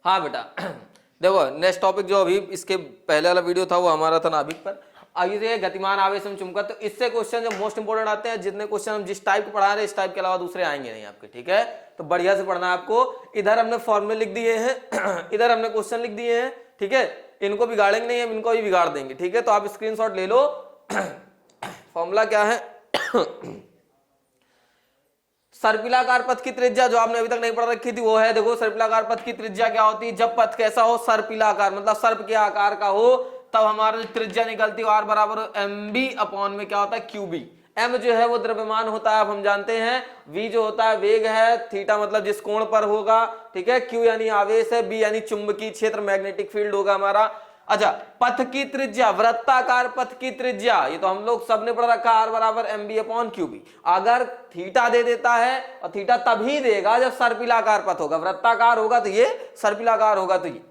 हाँ बेटा देखो नेक्स्ट टॉपिक जो अभी इसके पहले वाला वीडियो था वो हमारा था नाभिक पर। आगे से गतिमान आवेश में चुंबकत्व, तो इससे क्वेश्चन जो मोस्ट इंपोर्टेंट आते हैं, जितने क्वेश्चन हम जिस टाइप के पढ़ा रहे हैं इस टाइप के अलावा दूसरे आएंगे नहीं आपके, ठीक है। तो बढ़िया से पढ़ना है आपको। इधर हमने फॉर्मूले लिख दिए हैं इधर हमने क्वेश्चन लिख दिए हैं, ठीक है। इनको बिगाड़ेंगे नहीं, हम इनको भी बिगाड़ देंगे, ठीक है। तो आप स्क्रीनशॉट ले लो। फॉर्मूला क्या है सर्पिलाकार पथ की त्रिज्या, जो आपने अभी तक नहीं पढ़ रखी थी वो है, देखो सर्पिलाकार पथ की त्रिज्या क्या होती है, जब पथ कैसा हो सर्पिलाकार, मतलब सर्प के आकार का हो, तब हमारा जो त्रिज्या निकलती है आर बराबर mb अपॉन में क्या होता है qb। m जो है वो द्रव्यमान होता है, अब हम जानते हैं। v जो होता है वेग है, थीटा मतलब जिस कोण पर होगा, ठीक है। q यानी आवेश है, b यानी चुंबकीय क्षेत्र मैग्नेटिक फील्ड होगा हमारा। अच्छा, पथ की त्रिज्या, वृत्ताकार पथ की त्रिज्या, ये तो हम लोग सबने पढ़ रखा है, आर बराबर mb अपॉन qb। अगर थीटा दे देता है, और थीटा तभी देगा जब सर्पिलाकार पथ होगा, वृत्ताकार होगा तो ये, सर्पिलाकार होगा तो ये।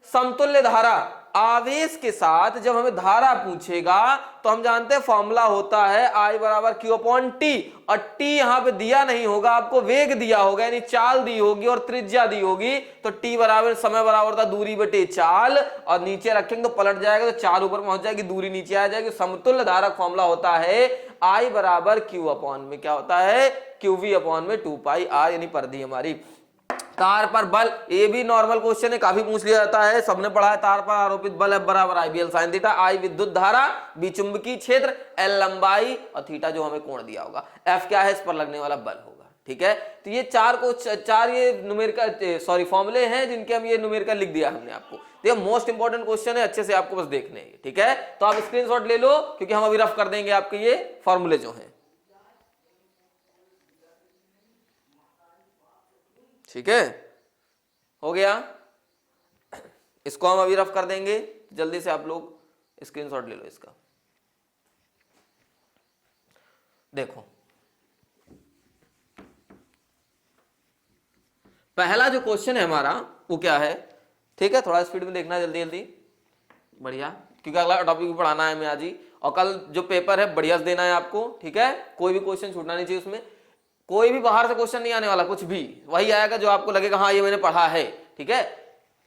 समतुल्य धारा, आवेश के साथ जब हमें धारा पूछेगा तो हम जानते हैं फॉर्मूला होता है I बराबर Q अपॉन टी, और टी यहां पे दिया नहीं होगा, आपको वेग दिया होगा यानी चाल दी होगी और त्रिज्या दी होगी। तो टी बराबर समय बराबर था दूरी बटे चाल, और नीचे रखेंगे तो पलट जाएगा, तो चाल ऊपर पहुंच जाएगी, दूरी नीचे आ जाएगी। समतुल्य धारक फॉर्मूला होता है I बराबर Q अपॉन में क्या होता है QV अपॉन में 2 पाई R, यानी परिधि हमारी। तार पर बल, ये भी नॉर्मल क्वेश्चन है, काफी पूछ लिया जाता है, सबने पढ़ा है। तार पर आरोपित बल F बराबर IBL sin थीटा, I विद्युत धारा, B चुंबकीय क्षेत्र, L लंबाई, और थीटा जो हमें कोण दिया होगा, F क्या है इस पर लगने वाला बल होगा, ठीक है। तो ये चार ये न्यूमेरिकल फॉर्मूले हैं जिनके हम ये न्यूमेरिकल लिख दिया हमने आपको। तो ये मोस्ट इंपॉर्टेंट क्वेश्चन है, अच्छे से आपको बस देखने हैं, ठीक है। तो आप स्क्रीनशॉट ले लो, क्योंकि हम अभी रफ कर देंगे आपके ये फॉर्मूले जो हैं, ठीक है। हो गया, इसको हम अभी रफ कर देंगे, जल्दी से आप लोग स्क्रीनशॉट ले लो इसका। देखो पहला जो क्वेश्चन है हमारा वो क्या है, ठीक है। थोड़ा स्पीड में देखना जल्दी जल्दी, बढ़िया, क्योंकि अगला टॉपिक भी पढ़ाना है हमें आज ही, और कल जो पेपर है बढ़िया से देना है आपको, ठीक है। कोई भी क्वेश्चन छूटना नहीं चाहिए उसमें, कोई भी बाहर से क्वेश्चन नहीं आने वाला, कुछ भी वही आएगा जो आपको लगेगा हाँ ये मैंने पढ़ा है, ठीक है।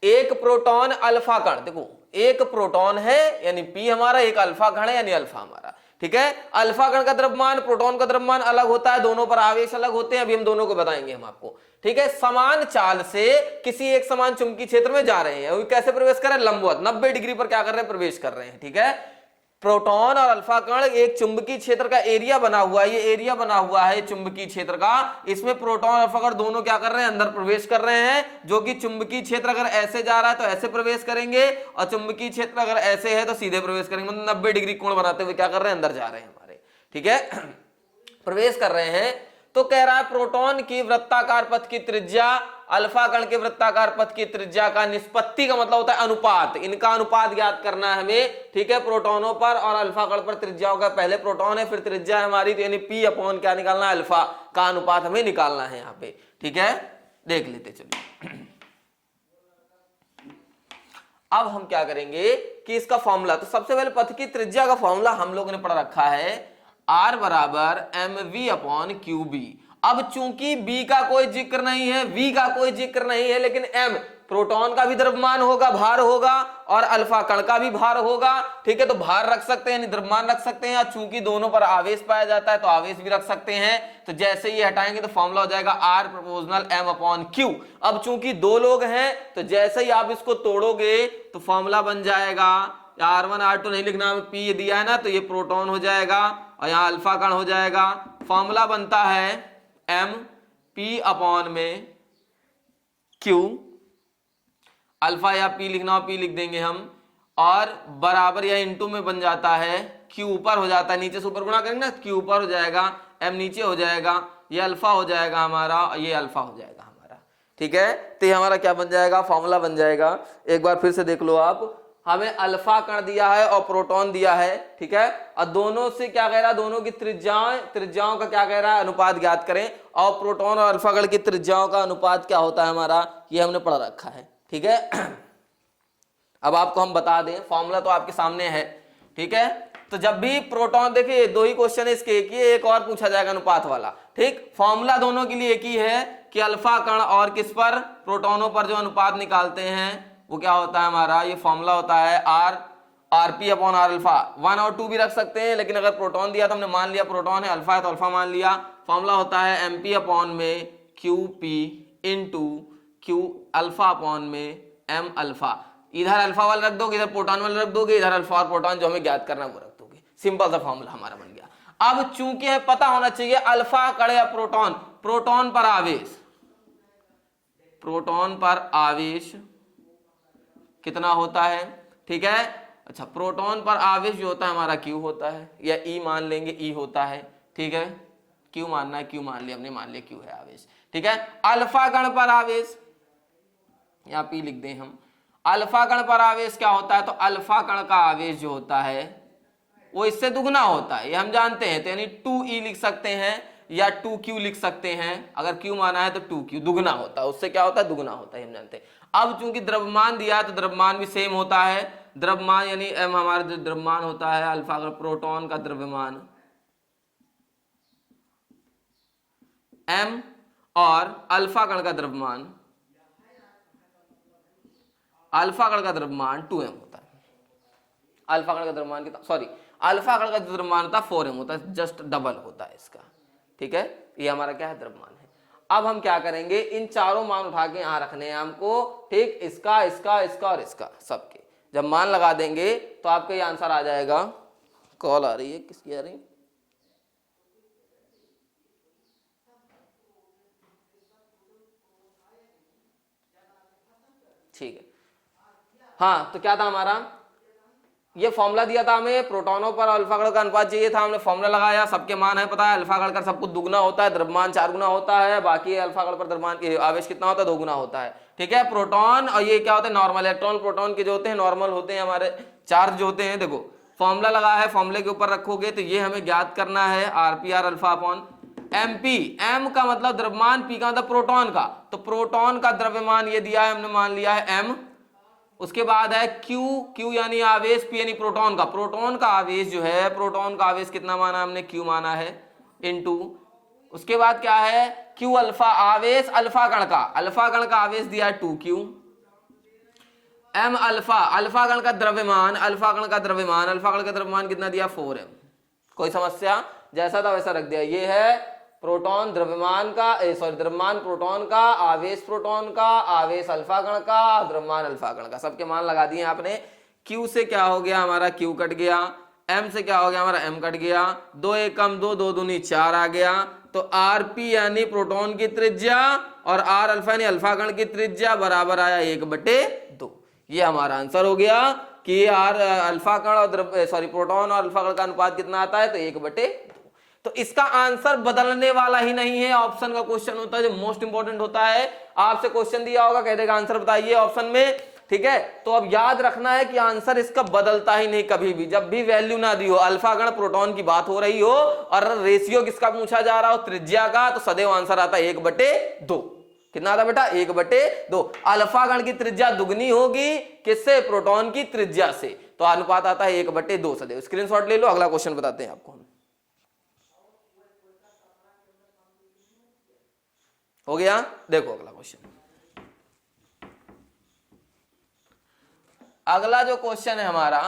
एक प्रोटॉन अल्फा कण, देखो एक प्रोटॉन है यानी P हमारा, एक अल्फा कण है यानी अल्फा हमारा, ठीक है। अल्फा कण का द्रव्यमान प्रोटॉन का द्रव्यमान अलग होता है, दोनों पर आवेश अलग होते हैं, अभी हम दोनों को बताएंगे हम आपको, ठीक है। समान चाल से किसी एक समान चुंबकीय क्षेत्र में जा रहे हैं, कैसे प्रवेश कर रहे हैं, लंबवत 90 डिग्री पर क्या कर रहे हैं, प्रवेश कर रहे हैं, ठीक है। प्रोटॉन और अल्फा कण एक चुंबकीय क्षेत्र का एरिया बना हुआ है, ये एरिया बना हुआ है चुंबकीय क्षेत्र का, इसमें प्रोटॉन और अल्फा कण दोनों क्या कर रहे हैं, अंदर प्रवेश कर रहे हैं। जो कि चुंबकीय क्षेत्र अगर ऐसे जा रहा है तो ऐसे प्रवेश करेंगे, और चुंबकीय क्षेत्र अगर ऐसे है तो सीधे प्रवेश करेंगे, मतलब 90 डिग्री कोण बनाते हुए क्या कर रहे हैं, अंदर जा रहे हैं हमारे, ठीक है, प्रवेश कर रहे हैं। तो कह रहा है प्रोटॉन की वृत्ताकार पथ की त्रिज्या अल्फा कण के वृत्ताकार पथ की त्रिज्या का निष्पत्ति का मतलब होता है अनुपात, इनका अनुपात ज्ञात करना है हमें, ठीक है। प्रोटॉनों पर और अल्फा कण पर त्रिज्याओं का, पहले प्रोटॉन है फिर त्रिज्या है हमारी, तो यानी P अपॉन क्या निकालना है, अल्फा का अनुपात हमें निकालना है यहाँ पे, ठीक है। देख लेते चलिए। अब हम क्या करेंगे कि इसका फॉर्मूला, तो सबसे पहले पथ की त्रिज्या का फॉर्मूला हम लोगों ने पढ़ रखा है, R बराबर mv अपॉन qb। अब चूंकि B का कोई जिक्र नहीं है, V का कोई जिक्र नहीं है, लेकिन M प्रोटॉन का भी द्रव्यमान होगा, भार होगा, और अल्फा कण का भी भार होगा, ठीक है। तो भार रख सकते हैं, द्रव्यमान रख सकते हैं, चूंकि दोनों पर आवेश पाया जाता है तो आवेश भी रख सकते हैं। तो जैसे ये हटाएंगे तो फॉर्मूला हो जाएगा R proportional M upon Q। अब चूंकि दो लोग हैं तो जैसे ही आप इसको तोड़ोगे तो फॉर्मूला बन जाएगा, R1 R2 नहीं लिखना, हमें P दिया है ना, तो ये प्रोटॉन हो जाएगा और यहाँ अल्फा कण हो जाएगा। फॉर्मूला बनता है M P अपॉन में Q, अल्फा या P लिखना हो P लिख देंगे हम, और बराबर या इनटू में बन जाता है, Q ऊपर हो जाता है, नीचे से ऊपर गुणा करेंगे ना, Q ऊपर हो जाएगा, M नीचे हो जाएगा, ये अल्फा हो जाएगा हमारा, और ये अल्फा हो जाएगा हमारा, ठीक है। तो ये हमारा क्या बन जाएगा, फॉर्मूला बन जाएगा। एक बार फिर से देख लो आप, हमें अल्फा कण दिया है और प्रोटॉन दिया है, ठीक है, और दोनों से क्या कह रहा है, दोनों की त्रिज्याओं का क्या कह रहा है, अनुपात ज्ञात करें। और प्रोटॉन और अल्फा कण की त्रिज्याओं का अनुपात क्या होता है हमारा, ये हमने पढ़ रखा है, ठीक है। अब आपको हम बता दें, फॉर्मूला तो आपके सामने है, ठीक है। तो जब भी प्रोटॉन, देखिए दो ही क्वेश्चन है इसके, एक ही, एक और पूछा जाएगा अनुपात वाला, ठीक। फॉर्मूला दोनों के लिए एक ही है कि अल्फा कण और किस पर, प्रोटोनों पर जो अनुपात निकालते हैं वो क्या होता है हमारा, ये फॉर्मूला होता है आरपी अपॉन आर अल्फा। 1 और 2 भी रख सकते हैं, लेकिन अगर प्रोटॉन दिया तो हमने मान लिया प्रोटॉन है, अल्फा है तो अल्फा मान लिया। फॉर्मूला होता है एमपी अपॉन में Q P into Q alpha upon में एम अल्फा। इधर अल्फा वाला रख दोगे, इधर प्रोटॉन वाला रख दोगे, इधर अल्फा और प्रोटॉन जो हमें ज्ञात करना है वो रख दोगे। सिंपल सा फॉर्मूला हमारा बन गया। अब चूंकि हमें पता होना चाहिए अल्फा कण या प्रोटॉन, प्रोटॉन पर आवेश, प्रोटॉन पर आवेश कितना होता है, ठीक है। अच्छा, प्रोटॉन पर आवेश जो होता है हमारा Q होता है, या E मान लेंगे, E होता है, ठीक है। Q मानना है, Q मान लिया हमने, मान लिया Q है आवेश, ठीक है। अल्फा कण पर आवेश, यहाँ P लिख दें हम, अल्फा कण पर आवेश क्या होता है, तो अल्फा कण का आवेश जो होता है वो इससे दुगना होता है, ये हम जानते हैं। तो यानी 2E लिख सकते हैं या 2Q लिख सकते हैं। अगर Q माना है तो 2Q दुगना होता है, उससे क्या होता है, दुगना होता है, हम जानते हैं। अब चूंकि द्रव्यमान दिया है तो द्रव्यमान भी सेम होता है। द्रव्यमान यानी m हमारा जो द्रव्यमान होता है अल्फा कण प्रोटॉन का द्रव्यमान m और अल्फा कण का द्रव्यमान, अल्फा कण का द्रव्यमान 2m होता है। अल्फा कण का द्रव्यमान कितना, सॉरी अल्फा कण का द्रव्यमान होता है 4m होता है, जस्ट डबल होता है इसका, ठीक है। ये हमारा क्या है, द्रव्यमान है। अब हम क्या करेंगे, इन चारों मान उठा के यहां रखने हैं हमको, ठीक। इसका इसका इसका और इसका, सबके जब मान लगा देंगे तो आपका ये आंसर आ जाएगा। कॉल आ रही है, किसकी आ रही है? ठीक है, हाँ। तो क्या था हमारा, ये फॉर्मूला दिया था हमें, प्रोटॉनों पर अल्फा कण का अनुपात चाहिए था, हमने फॉर्मूला लगाया, सबके मान है पता है, अल्फा कण का सब कुछ दुगना होता है, द्रव्यमान 4 गुना होता है, बाकी अल्फा कण पर द्रव्यमान आवेश कितना होता है, 2 गुना होता है, ठीक है। प्रोटॉन और ये क्या होते हैं, नॉर्मल इलेक्ट्रॉन प्रोटॉन के जो होते हैं नॉर्मल होते हैं, हमारे चार्ज जो होते हैं। देखो फॉर्मूला लगा है, फॉर्मूले के ऊपर रखोगे तो ये हमें ज्ञात करना है RP R alpha upon MP. M का मतलब द्रव्यमान, पी का मतलब प्रोटॉन का, तो प्रोटॉन का द्रव्यमान ये दिया है, हमने मान लिया है एम। उसके बाद है Q, Q यानी आवेश, P यानी प्रोटॉन का, प्रोटॉन का आवेश जो है, प्रोटॉन का आवेश कितना माना हमने, Q माना है, इनटू उसके बाद क्या है Q अल्फा आवेश अल्फा कण का, अल्फा कण का आवेश दिया है 2Q। M अल्फा, अल्फा कण का द्रव्यमान, अल्फा कण का द्रव्यमान, अल्फा कण का द्रव्यमान कितना दिया 4M। कोई समस्या, जैसा था वैसा रख दिया। ये है प्रोटॉन द्रव्यमान का, सॉरी द्रव्यमान प्रोटॉन का, आवेश प्रोटॉन का, आवेश अल्फा कण का, द्रव्यमान अल्फा कण का, सबके मान लगा दिए आपने। Q से क्या हो गया हमारा, Q कट गया। M से क्या हो गया हमारा, M कट गया। 2 1 कम 2, 2 दूनी 4 आ गया। तो Rp यानी प्रोटॉन की त्रिज्या और R अल्फा यानी अल्फा कण की त्रिज्या बराबर आया 1/2। ये हमारा आंसर हो गया कि R अल्फा कण और सॉरी प्रोटॉन और अल्फा कण का अनुपात कितना आता है, तो 1/2। तो इसका आंसर बदलने वाला ही नहीं है, ऑप्शन का क्वेश्चन होता है जो मोस्ट इंपॉर्टेंट होता है। आपसे क्वेश्चन दिया होगा, कह देगा आंसर बताइए ऑप्शन में, ठीक है। तो अब याद रखना है कि आंसर इसका बदलता ही नहीं कभी भी, जब भी वैल्यू ना दी हो, अल्फा कण प्रोटॉन की बात हो रही हो और रेशियो किसका पूछा जा रहा हो, त्रिज्या का, तो सदैव आंसर आता है 1/2। कितना आता बेटा, 1/2। अल्फा कण की त्रिज्या दुगनी होगी किससे, प्रोटॉन की त्रिज्या से, तो अनुपात आता है 1/2 सदैव। स्क्रीनशॉट ले लो, अगला क्वेश्चन बताते हैं आपको। हो गया, देखो अगला क्वेश्चन। अगला जो क्वेश्चन है हमारा,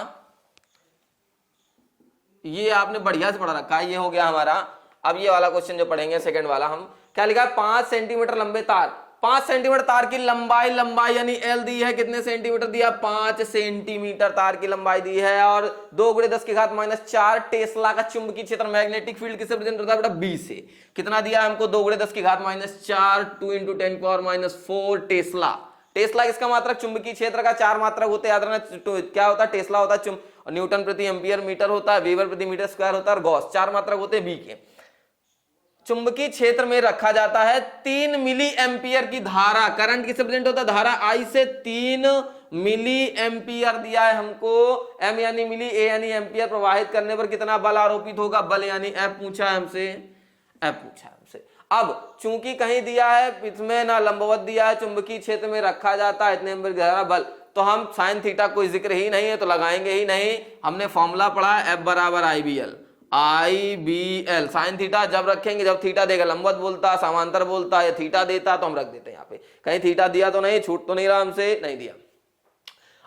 ये आपने बढ़िया से पढ़ा रखा है, ये हो गया हमारा। अब ये वाला क्वेश्चन जो पढ़ेंगे सेकंड वाला, हम क्या लिखा है, 5 सेंटीमीटर लंबे तार, 5 सेंटीमीटर तार की लंबाई, लंबाई यानी एल दी है, कितने सेंटीमीटर दिया, 5 सेंटीमीटर तार की लंबाई दी है, और 2 × 10⁻⁴ टेस्ला का चुंबकीय क्षेत्र मैग्नेटिक फील्ड किससे प्रेजेंट होता है बेटा, बी से। कितना दिया हमको, 2 × 10⁻⁴, 2 × 10⁻⁴ टेस्ला। टेस्ला किसका मात्रक, चुंबकीय क्षेत्र का 4 मात्रक होते हैं, याद रखना। क्या होता है, टेस्ला होता है न्यूटन प्रति एम्पियर मीटर होता है, वेबर प्रति मीटर स्क्वायर होता है, और गॉस, 4 मात्रक होते हैं बी के। चुंबकीय क्षेत्र में रखा जाता है 3 मिली एम्पियर की धारा, करंट किससे प्रेजेंट होता है, धारा आई से 3 मिली एम्पियर दिया है हमको, एम यानी मिली, ए यानी एम्पियर, प्रवाहित करने पर कितना बल आरोपित होगा, बल यानी एफ पूछा है हमसे, एफ पूछा है हमसे। अब चूंकि कहीं दिया है इसमें ना लंबवत दिया है, चुंबकीय क्षेत्र में रखा जाता है इतने एम्पीयर की धारा बल, तो हम साइन थीटा कोई जिक्र ही नहीं है तो लगाएंगे ही नहीं। हमने फॉर्मूला पढ़ा F बराबर IBL साइन थीटा जब रखेंगे जब थीटा देगा, लंबवत बोलता, समांतर बोलता या थीटा देता तो हम रख देते हैं यहाँ पे। कहीं थीटा दिया तो नहीं, छूट तो नहीं रहा हमसे, नहीं दिया।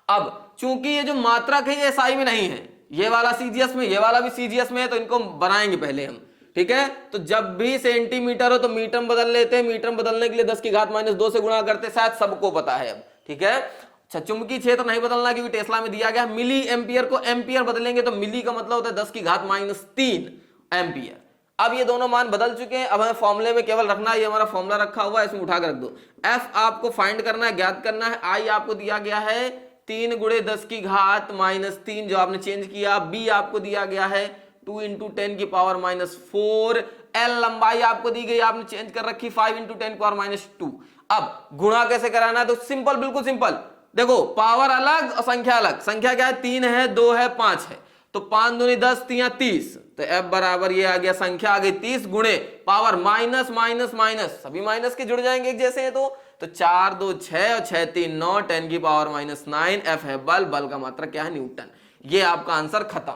अब चूंकि ये जो मात्रक है ये SI में नहीं है, ये वाला CGS में, ये वाला भी CGS में है, तो इनको बनाएंगे पहले हम, ठीक है। तो जब भी सेंटीमीटर हो तो मीटर में बदल लेते हैं, मीटर में बदलने के लिए 10 की घात -2 से गुणा करते, शायद सबको पता है अब, ठीक है। अच्छा, चुंबकीय क्षेत्र नहीं बदलना क्योंकि टेस्ला में दिया गया। मिली एम्पियर को एम्पियर बदलेंगे तो मिली का मतलब होता है 10 की घात -3 एम्पियर। अब ये दोनों मान बदल चुके हैं, अब हमें फॉर्मूले में केवल रखना है, ये हमारा फॉर्मूला रखा हुआ है, इसमें उठा कर रख दो। F आपको फाइंड करना है, ज्ञात करना है। I आपको दिया गया है 3 × 10 की घात -3 जो आपने चेंज किया। B आपको दिया गया है 2 × 10 की पावर -4। L लंबाई आपको दी गई, आपने चेंज कर रखी 5 × 10 की पावर -2। अब गुणा कैसे कराना है, तो सिंपल, बिल्कुल सिंपल। देखो पावर अलग और संख्या अलग। संख्या क्या है, 3 है, 2 है, 5 है, तो 5 दूनी 10, 3 30, तो F बराबर ये आ गया, संख्या आ गई 30 गुणे पावर माइनस माइनस माइनस, सभी माइनस के जुड़ जाएंगे एक जैसे हैं तो 4 2 6 और 6 3 9, 10 की पावर -9। F है बल, बल का मात्रक क्या है, न्यूटन। ये आपका आंसर खत्म।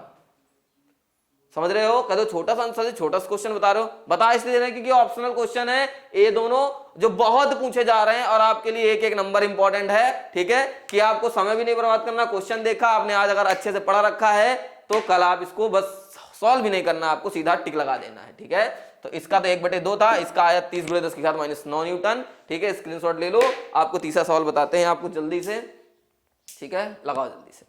समझ रहे हो, कह दो छोटा सा आंसर, छोटा सा क्वेश्चन बता रहे हो, बता इसलिए रहे क्योंकि ऑप्शनल क्वेश्चन है ये दोनों जो बहुत पूछे जा रहे हैं और आपके लिए एक एक नंबर इंपॉर्टेंट है, ठीक है। कि आपको समय भी नहीं बर्बाद करना, क्वेश्चन देखा आपने आज, अगर अच्छे से पढ़ा रखा है तो कल आप इसको बस सॉल्व भी नहीं करना, आपको सीधा टिक लगा देना है, ठीक है। तो इसका तो 1/2 था, इसका आया 30 × 10 की घात -9 न्यूटन, ठीक है। स्क्रीनशॉट ले लो, आपको तीसरा सवाल बताते हैं आपको जल्दी से, ठीक है, लगाओ जल्दी से।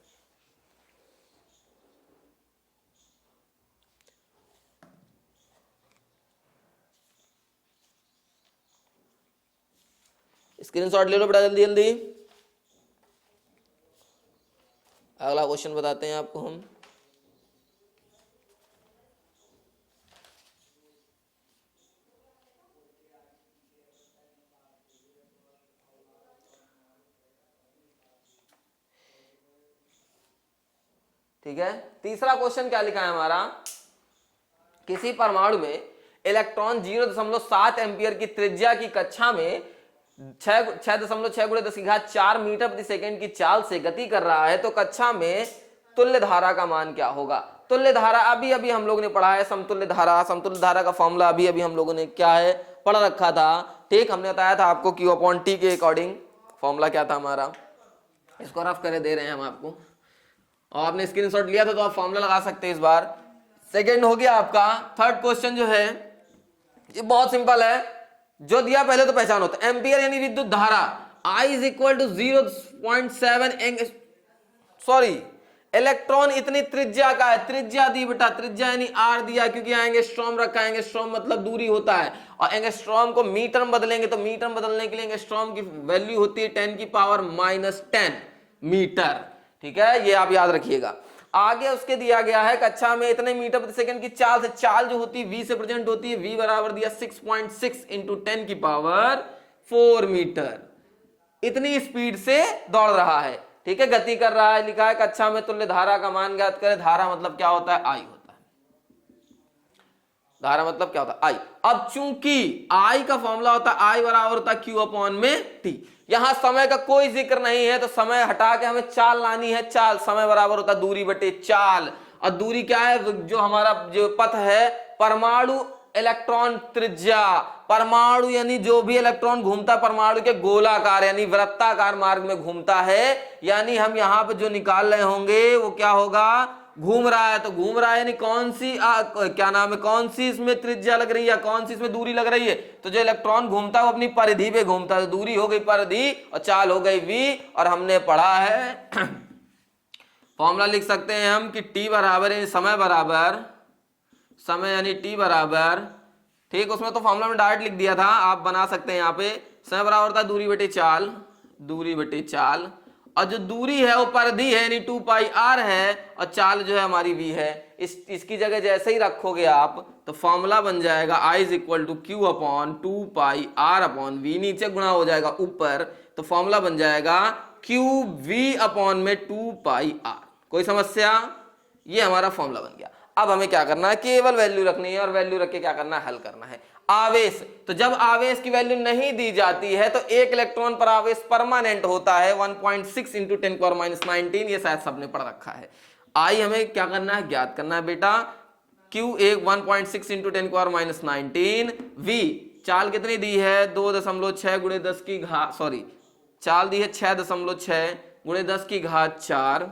स्क्रीनशॉट ले लो बेटा जल्दी जल्दी। अगला क्वेश्चन बताते हैं आपको हम। ठीक है, तीसरा क्वेश्चन क्या लिखा है हमारा, किसी परमाणु में इलेक्ट्रॉन 0.7 एम्पियर की त्रिज्या की कक्षा में 6.6 × 10 की घात 4 मीटर प्रति सेकंड की चाल से गति कर रहा है, तो कक्षा में तुल्य धारा का मान क्या होगा। तुल्य धारा अभी अभी हम लोगों ने पढ़ा है, समतुल्य धारा का फॉर्मूला अभी अभी हम लोगों ने क्या है पढ़ रखा था, ठीक। हमने बताया था आपको Q/T के अकॉर्डिंग फॉर्मूला क्या था हमारा, इसको रफ करे दे रहे हैं हम आपको, और आपने स्क्रीनशॉट लिया था तो आप फॉर्मूला लगा सकते हैं इस बार। सेकंड हो गया आपका। थर्ड क्वेश्चन जो है ये बहुत सिंपल है, जो दिया पहले तो पहचानो, तो एम्पियर यानी विद्युत धारा I = 0.7 सॉरी इलेक्ट्रॉन इतनी त्रिज्या का है, त्रिज्या दी बेटा, त्रिज्या यानी R दिया क्योंकि एंगस्ट्रॉम रखा है, एंगस्ट्रॉम मतलब दूरी होता है, और एंगस्ट्रॉम को मीटर में बदलेंगे तो मीटर में बदलने के लिए एंगस्ट्रॉम की वैल्यू होती है 10 की पावर -10 मीटर, ठीक है, ये आप याद रखिएगा। आगे उसके दिया गया है कक्षा में इतने मीटर प्रति सेकंड की चाल से, चाल जो होती है V से प्रेजेंट होती है, V बराबर दिया 6.6 × 10 की पावर 4 मीटर, इतनी स्पीड से दौड़ रहा है, ठीक है, गति कर रहा है। लिखा है कक्षा में तुल्य धारा का मान ज्ञात करें। धारा मतलब क्या होता है, I होता है, धारा मतलब क्या होता है, I। अब चूंकि I का फॉर्मूला होता है I बराबर होता है Q/T, यहां समय का कोई जिक्र नहीं है तो समय हटा के हमें चाल लानी है, चाल, समय बराबर होता है दूरी बटे चाल, और दूरी क्या है, जो हमारा जो पथ है परमाणु इलेक्ट्रॉन त्रिज्या, परमाणु यानी जो भी इलेक्ट्रॉन घूमता परमाणु के गोलाकार यानी वृत्ताकार मार्ग में घूमता है, यानी हम यहां पे जो निकाल रहे होंगे वो क्या होगा, घूम रहा है, तो घूम रहा है यानी कौन सी क्या नाम है, कौन सी इसमें त्रिज्या लग रही है, कौन सी इसमें दूरी लग रही है, तो जो इलेक्ट्रॉन घूमता है वो अपनी परिधि पे घूमता है, तो दूरी हो गई परिधि और चाल हो गई v। और हमने पढ़ा है फॉर्मूला लिख सकते हैं हम कि t बराबर यानी समय बराबर, समय यानी t बराबर, ठीक, उसमें तो फॉर्मूला में डायरेक्ट लिख दिया था, आप बना सकते हैं यहाँ पे, समय बराबर था दूरी बटे चाल, दूरी बटे चाल, और जो दूरी है वो परिधि है यानी 2πr है, और चाल जो है हमारी v है। इसकी जगह जैसे ही रखोगे आप तो फॉर्मूला बन जाएगा I = Q/2πr/v, नीचे गुणा हो जाएगा ऊपर, तो फॉर्मूला बन जाएगा QV/2πr। कोई समस्या, ये हमारा फॉर्मूला बन गया। अब हमें क्या करना है, केवल वैल्यू रखनी है और वैल्यू रख के क्या करना है, हल करना है। आवेश, तो जब आवेश की वैल्यू नहीं दी जाती है तो एक इलेक्ट्रॉन पर आवेश परमानेंट होता है 1.6 इंटू 10⁻19, ये शायद सबने पढ़ रखा है। आई हमें क्या करना है, ज्ञात करना है बेटा, क्यू एक 1.6 इंटू 10⁻19, वी चाल कितनी दी है 2.6 गुणे 10 की घात, सॉरी चाल दी है 6.6 गुणे 10 की घात 4,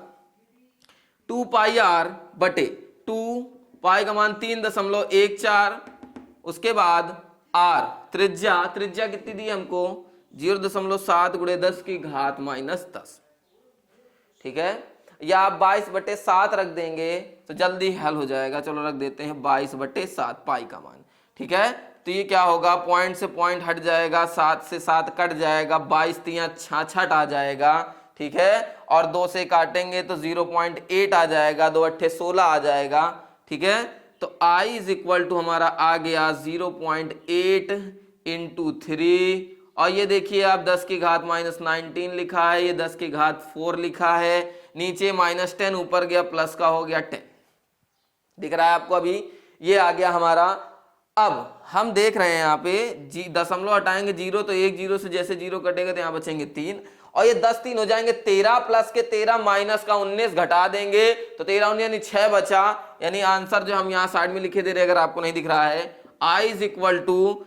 2 पाई आर बटे 2, पाई का मान 3.14, उसके बाद आर त्रिज्या, त्रिज्या कितनी दी हमको 0.7 गुणे 10 की घात -10, ठीक है। या आप 22/7 रख देंगे तो जल्दी हल हो जाएगा, चलो रख देते हैं 22/7 पाई का मान, ठीक है। तो ये क्या होगा, पॉइंट से पॉइंट हट जाएगा, 7 से 7 कट जाएगा, 22 तियां 66 आ जाएगा, ठीक है। और 2 से काटेंगे तो 0.8 आ जाएगा, 2 अट्ठे 16 आ जाएगा, ठीक है। तो I इज इक्वल टू हमारा आ गया 0.8 इंटू 3, और ये देखिए आप 10 की घात -19 लिखा है, ये 10 की घात 4 लिखा है, नीचे -10 ऊपर गया प्लस का हो गया 10, दिख रहा है आपको अभी, ये आ गया हमारा। अब हम देख रहे हैं यहाँ पे दशमलव हटाएंगे 0, तो एक 0 से जैसे 0 कटेगा तो यहाँ बचेंगे 3, और ये 10 3 हो जाएंगे 13, प्लस के 13 माइनस का 19 घटा देंगे तो 13 19 यानी 6 बचा, यानी आंसर जो हम यहाँ साइड में लिखे दे रहे, अगर आपको नहीं दिख रहा है, I इज इक्वल टू